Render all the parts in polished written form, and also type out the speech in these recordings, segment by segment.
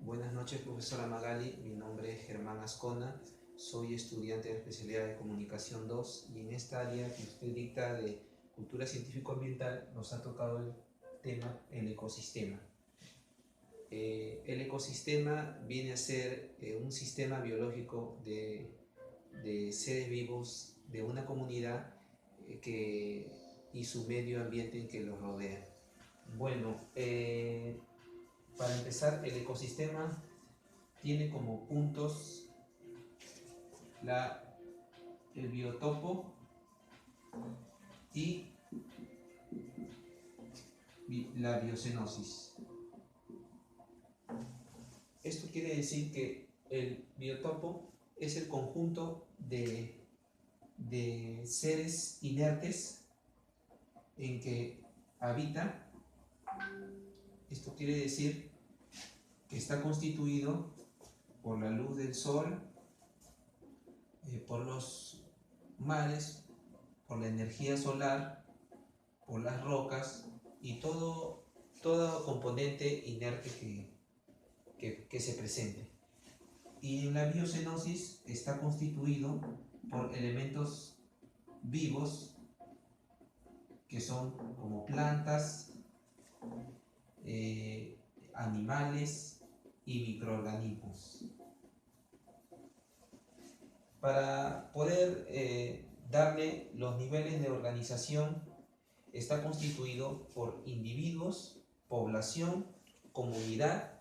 Buenas noches, profesora Magali. Mi nombre es Germán Ascona. Soy estudiante de la especialidad de Comunicación 2 y en esta área que usted dicta de Cultura Científico-Ambiental nos ha tocado el tema el ecosistema. El ecosistema viene a ser un sistema biológico de seres vivos de una comunidad y su medio ambiente que los rodea. Bueno, para empezar, el ecosistema tiene como puntos el biotopo y la biocenosis. Esto quiere decir que el biotopo es el conjunto de seres inertes en que habita. Esto quiere decir que está constituido por la luz del sol, por los mares, por la energía solar, por las rocas y todo componente inerte que se presente. Y en la biocenosis está constituido por elementos vivos que son como plantas, animales y microorganismos. Para poder darle los niveles de organización, está constituido por individuos, población, comunidad,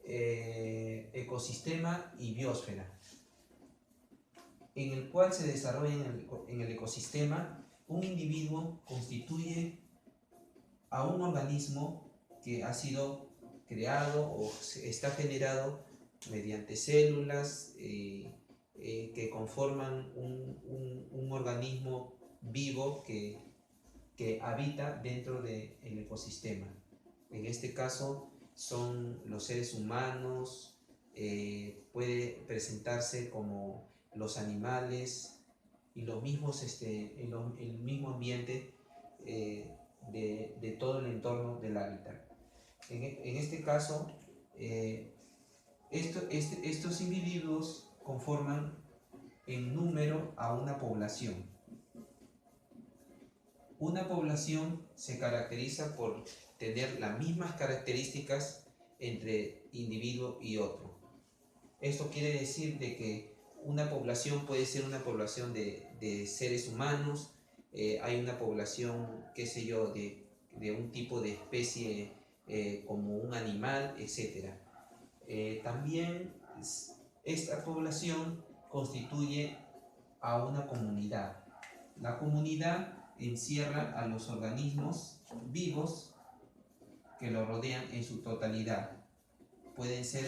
ecosistema y biosfera, en el cual se desarrolla en el ecosistema. Un individuo constituye a un organismo que ha sido creado o está generado mediante células que conforman un organismo vivo que habita dentro del ecosistema. En este caso son los seres humanos, puede presentarse como los animales y los mismos, el mismo ambiente de todo el entorno del hábitat. En este caso, estos individuos conforman en número a una población. Una población se caracteriza por tener las mismas características entre individuo y otro. Esto quiere decir de que una población puede ser una población de seres humanos, hay una población, qué sé yo, de un tipo de especie como un animal, etc. También esta población constituye a una comunidad. La comunidad encierra a los organismos vivos que lo rodean en su totalidad. Pueden ser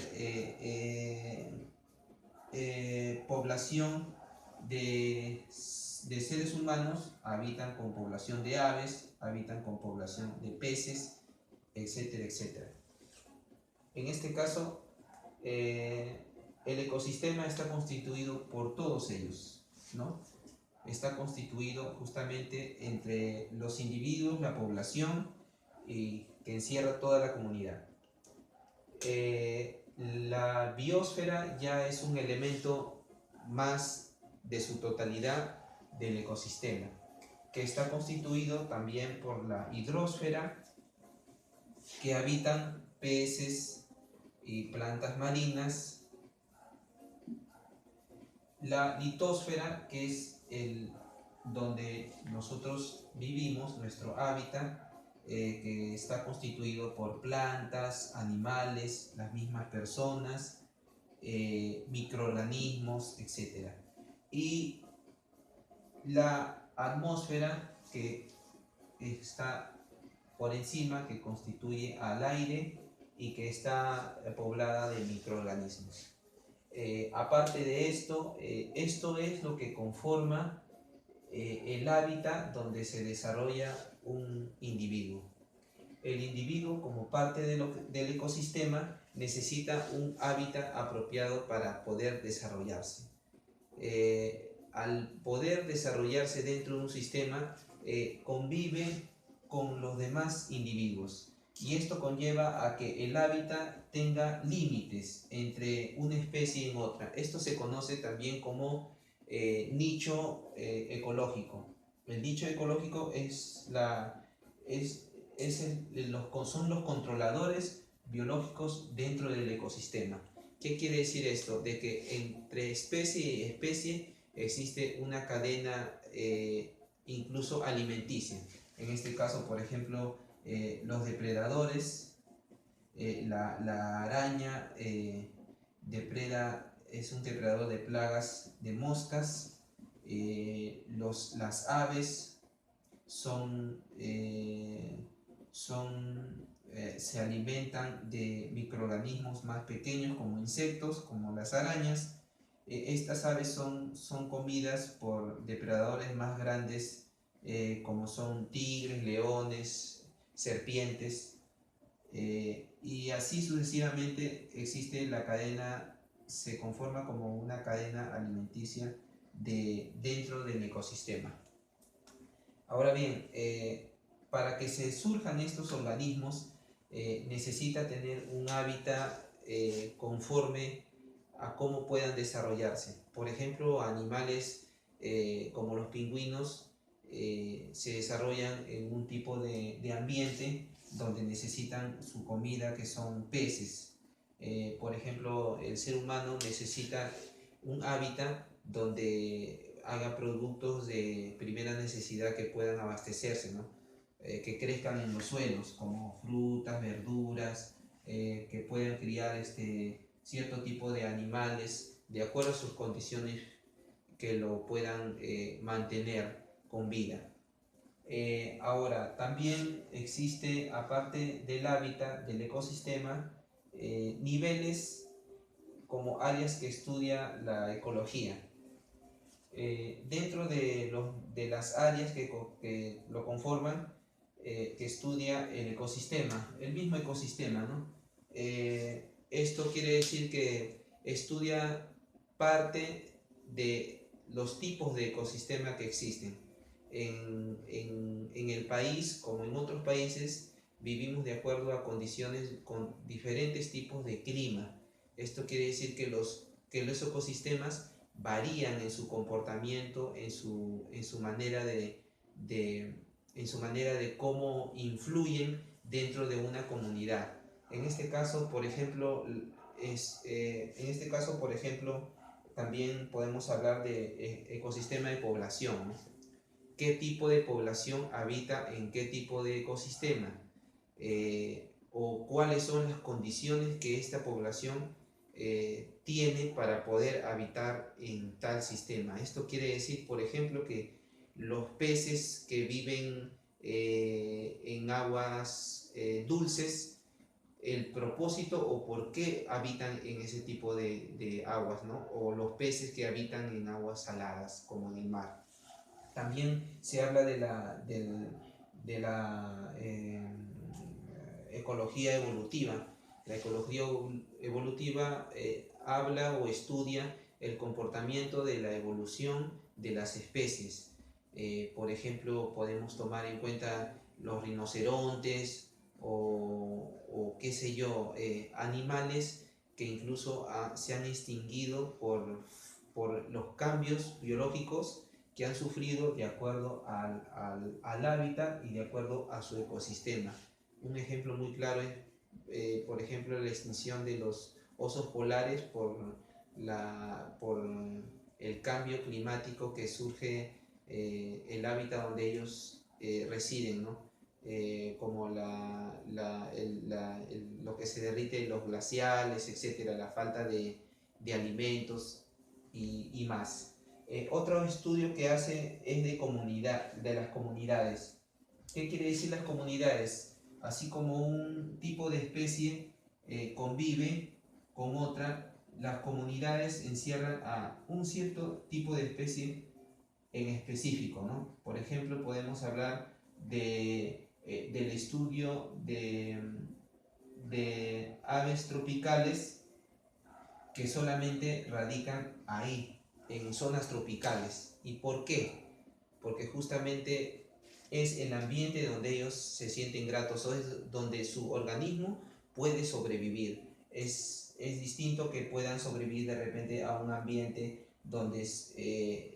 población de seres humanos, habitan con población de aves, habitan con población de peces, etcétera, etcétera. En este caso, el ecosistema está constituido por todos ellos, ¿no? Está constituido justamente entre los individuos, la población, y que encierra toda la comunidad. La biosfera ya es un elemento más de su totalidad del ecosistema, que está constituido también por la hidrosfera, que habitan peces y plantas marinas, la litosfera, que es donde nosotros vivimos, nuestro hábitat, que está constituido por plantas, animales, las mismas personas, microorganismos, etc. Y la atmósfera, que está por encima, que constituye al aire y que está poblada de microorganismos. Aparte de esto, esto es lo que conforma el hábitat donde se desarrolla un individuo. El individuo, como parte del ecosistema, necesita un hábitat apropiado para poder desarrollarse. Al poder desarrollarse dentro de un sistema, convive con los demás individuos. y esto conlleva a que el hábitat tenga límites entre una especie y otra. Esto se conoce también como nicho ecológico. El nicho ecológico son los controladores biológicos dentro del ecosistema. ¿Qué quiere decir esto? De que entre especie y especie existe una cadena incluso alimenticia. En este caso, por ejemplo, los depredadores, la araña es un depredador de plagas de moscas, las aves se alimentan de microorganismos más pequeños como insectos, como las arañas. Estas aves son comidas por depredadores más grandes como son tigres, leones, serpientes, y así sucesivamente existe la cadena, se conforma como una cadena alimenticia dentro del ecosistema. Ahora bien, para que se surjan estos organismos necesita tener un hábitat conforme a cómo puedan desarrollarse. Por ejemplo, animales como los pingüinos se desarrollan en un tipo de ambiente donde necesitan su comida, que son peces. Por ejemplo, el ser humano necesita un hábitat donde haga productos de primera necesidad que puedan abastecerse, ¿no? Que crezcan en los suelos, como frutas, verduras, que puedan criar cierto tipo de animales de acuerdo a sus condiciones que lo puedan mantener con vida. Ahora, también existe, aparte del hábitat, del ecosistema, niveles como áreas que estudia la ecología. Dentro de las áreas que lo conforman, que estudia el ecosistema, el mismo ecosistema, ¿no? Esto quiere decir que estudia parte de los tipos de ecosistema que existen. En el país, como en otros países, vivimos de acuerdo a condiciones con diferentes tipos de clima. Esto quiere decir que los ecosistemas varían en su comportamiento, en su manera en su manera de cómo influyen dentro de una comunidad. En este caso, por ejemplo, también podemos hablar de ecosistema de población, ¿no? ¿Qué tipo de población habita en qué tipo de ecosistema? O cuáles son las condiciones que esta población tiene para poder habitar en tal sistema. Esto quiere decir, por ejemplo, que los peces que viven en aguas dulces, el propósito o por qué habitan en ese tipo de aguas, ¿no? O los peces que habitan en aguas saladas, como en el mar. También se habla de la ecología evolutiva. La ecología evolutiva habla o estudia el comportamiento de la evolución de las especies. Por ejemplo, podemos tomar en cuenta los rinocerontes o qué sé yo, animales que incluso se han extinguido por los cambios biológicos que han sufrido de acuerdo al hábitat y de acuerdo a su ecosistema. Un ejemplo muy claro es, por ejemplo, la extinción de los osos polares por el cambio climático que surge, el hábitat donde ellos residen, ¿no? Como lo que se derrite en los glaciales, etcétera, la falta de alimentos y más. Otro estudio que hace es de las comunidades. ¿Qué quiere decir las comunidades? Así como un tipo de especie convive con otra, las comunidades encierran a un cierto tipo de especie en específico, ¿no? Por ejemplo, podemos hablar del estudio de aves tropicales que solamente radican ahí, en zonas tropicales. ¿Y por qué? Porque justamente es el ambiente donde ellos se sienten gratos o es donde su organismo puede sobrevivir. Es distinto que puedan sobrevivir de repente a un ambiente donde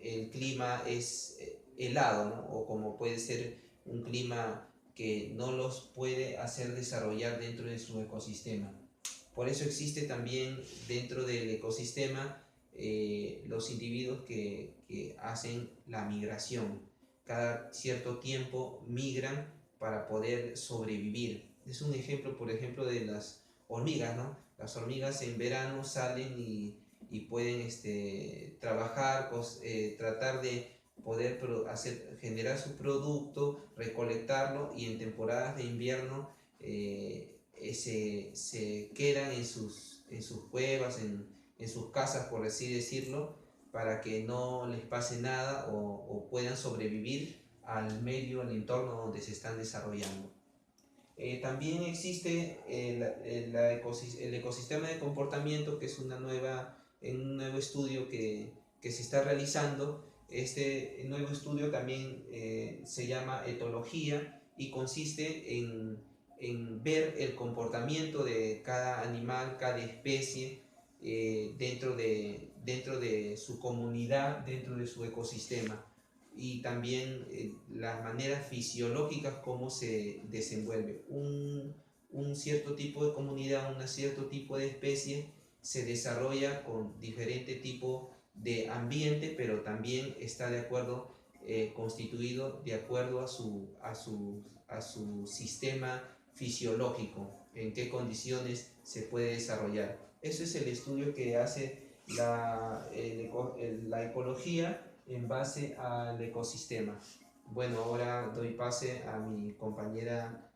el clima es helado, ¿no? O como puede ser un clima que no los puede hacer desarrollar dentro de su ecosistema. Por eso existe también dentro del ecosistema los individuos que hacen la migración. Cada cierto tiempo migran para poder sobrevivir. Es un ejemplo, por ejemplo, de las hormigas, ¿no? Las hormigas en verano salen y pueden trabajar, tratar de poder generar su producto, recolectarlo y en temporadas de invierno se quedan en sus cuevas, en sus casas, por así decirlo, para que no les pase nada o puedan sobrevivir al medio, al entorno donde se están desarrollando. También existe el ecosistema de comportamiento, que es un nuevo estudio que se está realizando. Este nuevo estudio también se llama etología y consiste en ver el comportamiento de cada animal, cada especie dentro de su comunidad, dentro de su ecosistema y también las maneras fisiológicas como se desenvuelve. Un cierto tipo de comunidad, un cierto tipo de especie se desarrolla con diferente tipo de ambiente, pero también está de acuerdo, constituido de acuerdo a su sistema fisiológico, en qué condiciones se puede desarrollar. Ese es el estudio que hace la ecología en base al ecosistema. Bueno, ahora doy pase a mi compañera